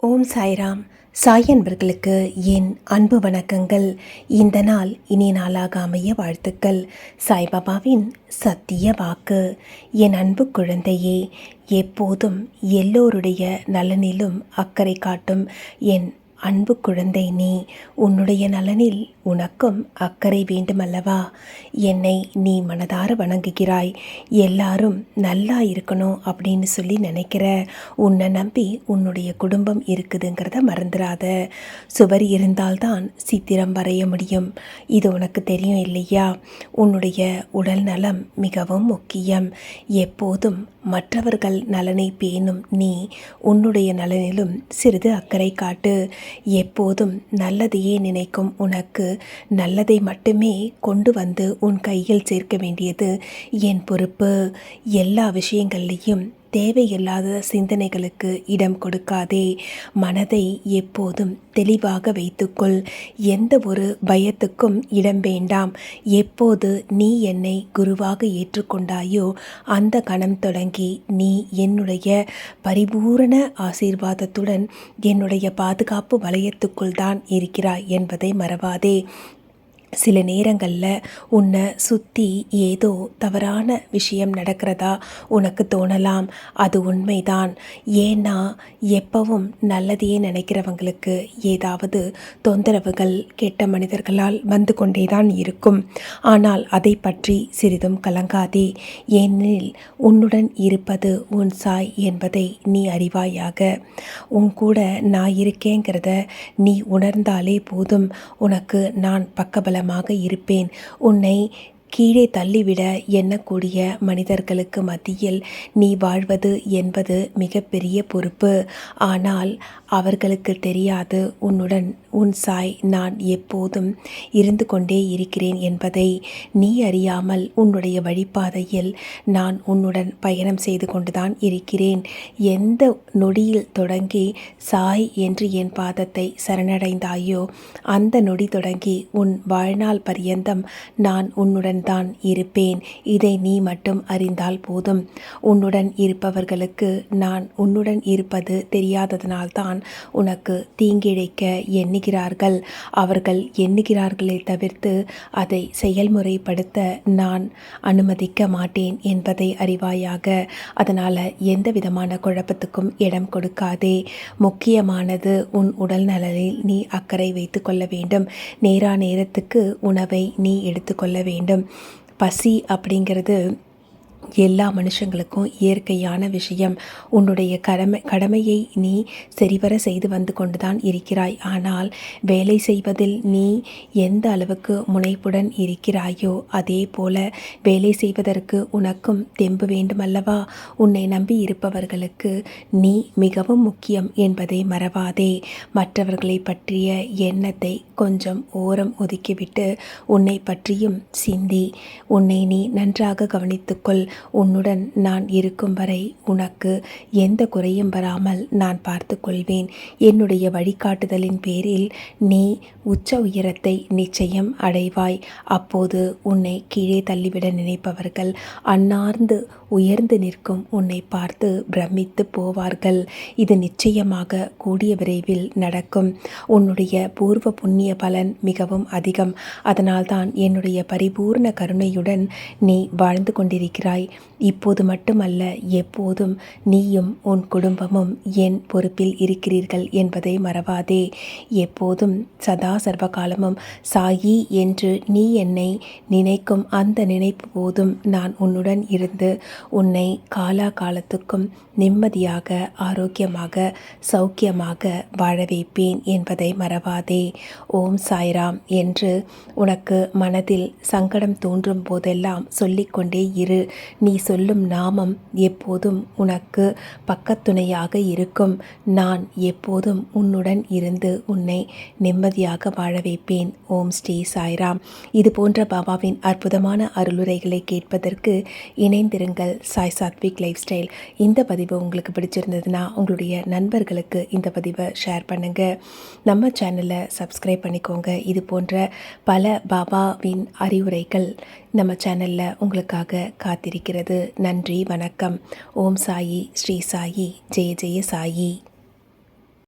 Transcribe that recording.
ஓம் சாய்ராம். சாய் அன்பர்களுக்கு என் அன்பு வணக்கங்கள். இந்த நாள் இனிய நாளாக அமைய வாழ்த்துக்கள். சாய்பாபாவின் சத்திய வாக்கு. என் அன்பு குழந்தையே, எப்போதும் எல்லோருடைய நலனிலும் அக்கறை காட்டும் என் அன்பு குழந்தை நீ. உன்னுடைய நலனில் உனக்கும் அக்கறை வேண்டுமல்லவா? என்னை நீ மனதார வணங்குகிறாய். எல்லாரும் நல்லா இருக்கணும் அப்படின்னு சொல்லி நினைக்கிற. உன்னை நம்பி உன்னுடைய குடும்பம் இருக்குதுங்கிறத மறந்துடாத. சுவர் இருந்தால்தான் சித்திரம் வரைய முடியும். இது உனக்கு தெரியும் இல்லையா? உன்னுடைய உடல் நலம் மிகவும் முக்கியம். எப்போதும் மற்றவர்கள் நலனை பேணும் நீ உன்னுடைய நலனிலும் சிறிது அக்கறை காட்டு. எப்போதும் நல்லதையே நினைக்கும் உனக்கு நல்லதை மட்டுமே கொண்டு வந்து உன் கையில் சேர்க்க வேண்டியது என் பொறுப்பு. எல்லா விஷயங்கள்லையும் தேவையில்லாத சிந்தனைகளுக்கு இடம் கொடுக்காதே. மனதை எப்போதும் தெளிவாக வைத்துக்கொள். எந்த ஒரு பயத்துக்கும் இடம் வேண்டாம். எப்போது நீ என்னை குருவாக ஏற்றுக்கொண்டாயோ அந்த கணம் தொடங்கி நீ என்னுடைய பரிபூரண ஆசீர்வாதத்துடன் என்னுடைய பாதுகாப்பு வளையத்துக்குள் தான் இருக்கிறாய் என்பதை மறவாதே. சில நேரங்களில் உன்னை சுற்றி ஏதோ தவறான விஷயம் நடக்கிறதா உனக்கு தோணலாம். அது உண்மைதான். ஏன்னா எப்பவும் நல்லதையே நினைக்கிறவங்களுக்கு ஏதாவது தொந்தரவுகள் கெட்ட மனிதர்களால் வந்து கொண்டே தான் இருக்கும். ஆனால் அதை பற்றி சிறிதும் கலங்காதே. ஏனெனில் உன்னுடன் இருப்பது உன் சாய் என்பதை நீ அறிவாயாக. உன் கூட நான் இருக்கேங்கிறத நீ உணர்ந்தாலே போதும். உனக்கு நான் பக்கபலம் இருப்பேன். உன்னை கீழே தள்ளிவிட எண்ணக்கூடிய மனிதர்களுக்கு மத்தியில் நீ வாழ்வது என்பது மிகப்பெரிய பொறுப்பு. ஆனால் அவர்களுக்கு தெரியாது உன்னுடன் உன் சாய் நான் எப்போதும் இருந்து கொண்டே இருக்கிறேன் என்பதை. நீ அறியாமல் உன்னுடைய வழிபாதையில் நான் உன்னுடன் பயணம் செய்து கொண்டுதான் இருக்கிறேன். எந்த நொடியில் தொடங்கி சாய் என்று என் பாதத்தை சரணடைந்தாயோ அந்த நொடி தொடங்கி உன் வாழ்நாள் பரியந்தம் நான் உன்னுடன் தான் இருப்பேன். இதை நீ மட்டும் அறிந்தால் போதும். உன்னுடன் இருப்பவர்களுக்கு நான் உன்னுடன் இருப்பது தெரியாததனால்தான் உனக்கு தீங்கிழைக்க எண்ணுகிறார்கள். அவர்கள் எண்ணுகிறார்களே தவிர்த்து அதை செயல்முறைப்படுத்த நான் அனுமதிக்க மாட்டேன் என்பதை அறிவாயாக. அதனால் எந்த விதமான குழப்பத்துக்கும் இடம் கொடுக்காதே. முக்கியமானது உன் உடல் நலனில் நீ அக்கறை வைத்து கொள்ள வேண்டும். நேரத்துக்கு உணவை நீ எடுத்துக்கொள்ள வேண்டும். பசி அப்படிங்கிறது எல்லா மனுஷங்களுக்கும் இயற்கையான விஷயம். உன்னுடைய கடமையை நீ சரிவர செய்து வந்து கொண்டுதான் இருக்கிறாய். ஆனால் வேலை செய்வதில் நீ எந்த அளவுக்கு முனைப்புடன் இருக்கிறாயோ அதே போல வேலை செய்வதற்கு உனக்கும் தெம்பு வேண்டுமல்லவா? உன்னை நம்பி இருப்பவர்களுக்கு நீ மிகவும் முக்கியம் என்பதை மறவாதே. மற்றவர்களை பற்றிய எண்ணத்தை கொஞ்சம் ஓரம் ஒதுக்கிவிட்டு உன்னை பற்றியும் சிந்தி. உன்னை நீ நன்றாக கவனித்துக்கொள். உன்னுடன் நான் இருக்கும் வரை உனக்கு எந்த குறையும் வராமல் நான் பார்த்து கொள்வேன். என்னுடைய வழிகாட்டுதலின் பேரில் நீ உச்ச உயரத்தை நிச்சயம் அடைவாய். அப்போது உன்னை கீழே தள்ளிவிட நினைப்பவர்கள் அன்னார்ந்து உயர்ந்து நிற்கும் உன்னை பார்த்து பிரமித்து போவார்கள். இது நிச்சயமாக கூடிய விரைவில் நடக்கும். உன்னுடைய பூர்வ புண்ணிய பலன் மிகவும் அதிகம். அதனால்தான் என்னுடைய பரிபூர்ண கருணையுடன் நீ வாழ்ந்து கொண்டிருக்கிறாய். இப்போது மட்டுமல்ல, எப்போதும் நீயும் உன் குடும்பமும் என் பொறுப்பில் இருக்கிறீர்கள் என்பதை மறவாதே. எப்போதும் சதா சர்வகாலமும் சாயி என்று நீ என்னை நினைக்கும் அந்த நினைப்பு போதும் நான் உன்னுடன் இருந்து உன்னை காலா காலத்துக்கும் நிம்மதியாக, ஆரோக்கியமாக, சௌக்கியமாக வாழ வைப்பேன் என்பதை மறவாதே. ஓம் சாய்ராம் என்று உனக்கு மனதில் சங்கடம் தோன்றும் போதெல்லாம் சொல்லிக்கொண்டே இரு. நீ சொல்லும் நாமம் எப்போதும் உனக்கு பக்கத்துணையாக இருக்கும். நான் எப்போதும் உன்னுடன் இருந்து உன்னை நிம்மதியாக வாழ வைப்பேன். ஓம் ஸ்ரீ சாய்ராம். இது போன்ற பாபாவின் அற்புதமான அருளுரைகளை கேட்பதற்கு இணைந்திருங்கள் சாய் சாத்விக் லைஃப் ஸ்டைல். இந்த பதிவு உங்களுக்கு பிடிச்சிருந்ததுன்னா உங்களுடைய நண்பர்களுக்கு இந்த பதிவை ஷேர் பண்ணுங்கள். நம்ம சேனலை சப்ஸ்கிரைப் பண்ணிக்கோங்க. இது போன்ற பல பாபாவின் அறிவுரைகள் நம்ம சேனலில் உங்களுக்காக காத்திருக்கிறது. நன்றி, வணக்கம். ஓம் சாயி, ஸ்ரீ சாயி, ஜெய ஜெய சாயி.